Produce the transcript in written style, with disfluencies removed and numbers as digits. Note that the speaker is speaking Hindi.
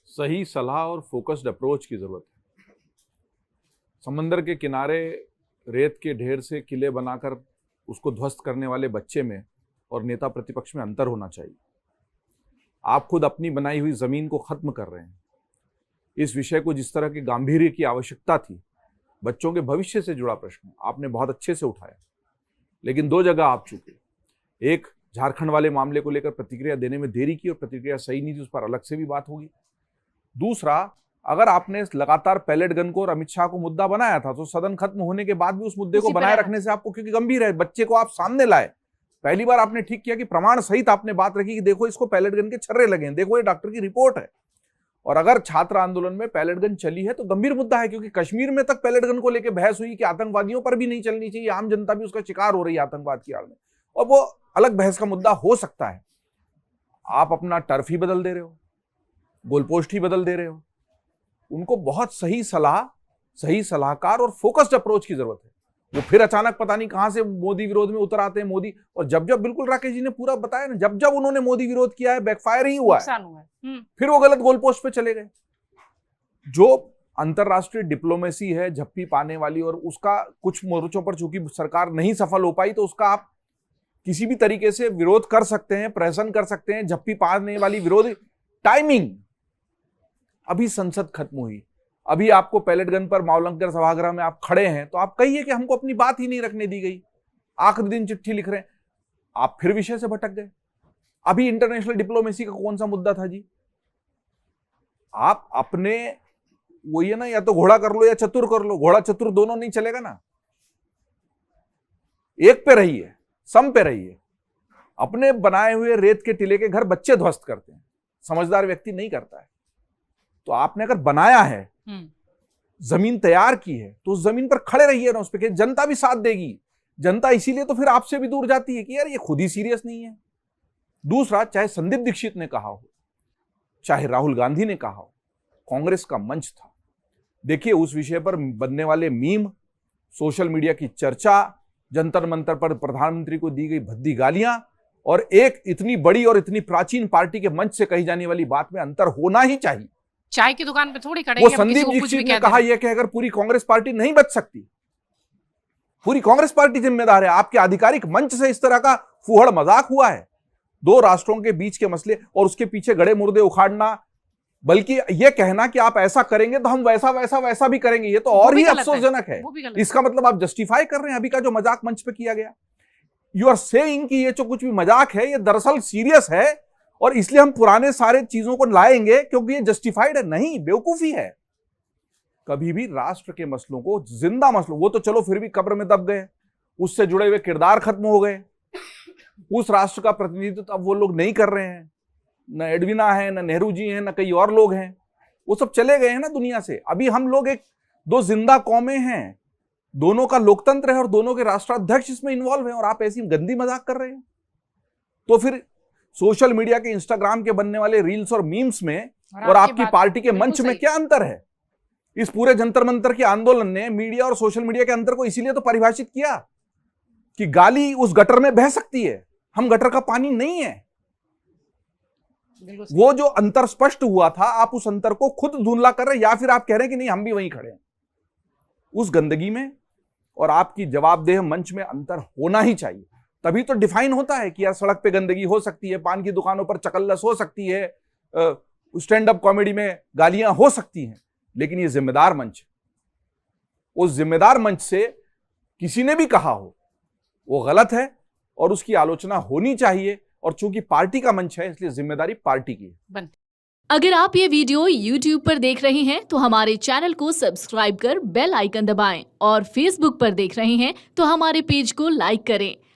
सही सलाह और फोकस्ड अप्रोच की जरूरत है। समंदर के किनारे रेत के ढेर से किले बनाकर उसको ध्वस्त करने वाले बच्चे में और नेता प्रतिपक्ष में अंतर होना चाहिए। आप खुद अपनी बनाई हुई जमीन को खत्म कर रहे हैं। इस विषय को जिस तरह के गांभीर्य की आवश्यकता थी, बच्चों के भविष्य से जुड़ा प्रश्न आपने बहुत अच्छे से उठाया, लेकिन दो जगह आप चूके। एक, झारखंड वाले मामले को लेकर प्रतिक्रिया देने में देरी की और प्रतिक्रिया सही नहीं थी, उस पर अलग से भी बात होगी। दूसरा, अगर आपने लगातार पैलेट गन को और अमित शाह को मुद्दा बनाया था तो सदन खत्म होने के बाद भी उस मुद्दे को बनाए रखने से आपको, क्योंकि गंभीर है, बच्चे को आप सामने लाए, पहली बार आपने ठीक किया कि प्रमाण सहित आपने बात रखी कि देखो इसको पैलेट गन के छर्रे लगे हैं, देखो ये डॉक्टर की रिपोर्ट है। और अगर छात्र आंदोलन में पैलेट गन चली है तो गंभीर मुद्दा है, क्योंकि कश्मीर में तक पैलेट गन को लेकर बहस हुई कि आतंकवादियों पर भी नहीं चलनी चाहिए, आम जनता भी उसका शिकार हो रही है आतंकवाद की आड़ में, और वो अलग बहस का मुद्दा हो सकता है। आप अपना टर्फ ही बदल दे रहे हो, गोलपोस्ट ही बदल दे रहे हो। उनको बहुत सही सलाह, सही सलाहकार और फोकस्ड अप्रोच की जरूरत है। वो फिर अचानक पता नहीं कहां से मोदी विरोध में उतर आते हैं। मोदी, और जब जब, बिल्कुल राकेश जी ने पूरा बताया ना, जब जब उन्होंने मोदी विरोध किया है बैकफायर ही हुआ है। फिर वो गलत गोल पोस्ट पे चले गए। जो अंतरराष्ट्रीय डिप्लोमेसी है झप्पी पाने वाली, और उसका कुछ मोर्चों पर चूंकि सरकार नहीं सफल हो पाई तो उसका आप किसी भी तरीके से विरोध कर सकते हैं, प्रहसन कर सकते हैं, झप्पी पाने वाली विरोध। टाइमिंग, अभी संसद खत्म हुई, अभी आपको पैलेट गन पर मावलंकर सभागृह में आप खड़े हैं, तो आप कहिए कि हमको अपनी बात ही नहीं रखने दी गई, आखिरी दिन चिट्ठी लिख रहे हैं। आप फिर विषय से भटक गए। अभी इंटरनेशनल डिप्लोमेसी का कौन सा मुद्दा था जी? आप अपने, वो ये ना, या तो घोड़ा कर लो या चतुर कर लो, घोड़ा चतुर दोनों नहीं चलेगा ना, एक पे रहिए, सम पे रहिए। अपने बनाए हुए रेत के टिले के घर बच्चे ध्वस्त करते हैं, समझदार व्यक्ति नहीं करता है। तो आपने अगर बनाया है, जमीन तैयार की है, तो उस जमीन पर खड़े रहिए ना, उस पर जनता भी साथ देगी। जनता इसीलिए तो फिर आपसे भी दूर जाती है कि यार ये खुद ही सीरियस नहीं है। दूसरा, चाहे संदीप दीक्षित ने कहा हो, चाहे राहुल गांधी ने कहा हो, कांग्रेस का मंच था। देखिए, उस विषय पर बनने वाले मीम, सोशल मीडिया की चर्चा, जंतर मंतर पर प्रधानमंत्री को दी गई भद्दी गालियां, और एक इतनी बड़ी और इतनी प्राचीन पार्टी के मंच से कही जाने वाली बात में अंतर होना ही चाहिए। चाय की दुकान पे थोड़ी खड़े वो संदीप दीक्षित ने कहा यह कि अगर पूरी कांग्रेस पार्टी नहीं बच सकती, पूरी कांग्रेस पार्टी जिम्मेदार है। आपके आधिकारिक मंच से इस तरह का फूहड़ मजाक हुआ है, दो राष्ट्रों के बीच के मसले और उसके पीछे गड़े मुर्दे उखाड़ना, बल्कि यह कहना कि आप ऐसा करेंगे तो हम वैसा वैसा वैसा भी करेंगे, ये तो और ही अफसोसजनक है। इसका मतलब आप जस्टिफाई कर रहे हैं अभी का जो मजाक मंच पे किया गया। यू आर सेइंग कि ये जो कुछ भी मजाक है ये दरअसल सीरियस है, और इसलिए हम पुराने सारे चीजों को लाएंगे क्योंकि ये जस्टिफाइड है। नहीं, बेवकूफी है। कभी भी राष्ट्र के मसलों को, जिंदा मसलों, वो तो चलो फिर भी कब्र में दब गए, उससे जुड़े हुए किरदार खत्म हो गए, उस राष्ट्र का प्रतिनिधित्व अब वो लोग नहीं कर रहे हैं, न एडविना है, न नेहरू जी हैं, न कई और लोग हैं, वो सब चले गए हैं ना दुनिया से। अभी हम लोग एक दो जिंदा कौमें हैं, दोनों का लोकतंत्र है और दोनों के राष्ट्राध्यक्ष इसमें इन्वॉल्व हैं, और आप ऐसी गंदी मजाक कर रहे हैं। तो फिर सोशल मीडिया के, इंस्टाग्राम के बनने वाले रील्स और मीम्स में और आपकी पार्टी के मंच में क्या अंतर है? इस पूरे जंतर मंतर के आंदोलन ने मीडिया और सोशल मीडिया के अंतर को इसीलिए तो परिभाषित किया कि गाली उस गटर में बह सकती है, हम गटर का पानी नहीं है। वो जो अंतर स्पष्ट हुआ था, आप उस अंतर को खुद धुंधला कर रहे हैं, या फिर आप कह रहे हैं कि नहीं हम भी वहीं खड़े हैं। उस गंदगी में और आपकी जवाबदेह मंच में अंतर होना ही चाहिए, तभी तो डिफाइन होता है कि यार सड़क पे गंदगी हो सकती है, पान की दुकानों पर चकल्लस हो सकती है, स्टैंड अप कॉमेडी में गालियां हो सकती हैं, लेकिन ये जिम्मेदार मंच है। उस जिम्मेदार मंच से किसी ने भी कहा हो वो गलत है और उसकी आलोचना होनी चाहिए, और चूंकि पार्टी का मंच है इसलिए जिम्मेदारी पार्टी की है। अगर आप ये वीडियो YouTube पर देख रहे हैं तो हमारे चैनल को सब्सक्राइब कर बेल आइकन दबाएं, और Facebook पर देख रहे हैं तो हमारे पेज को लाइक करें।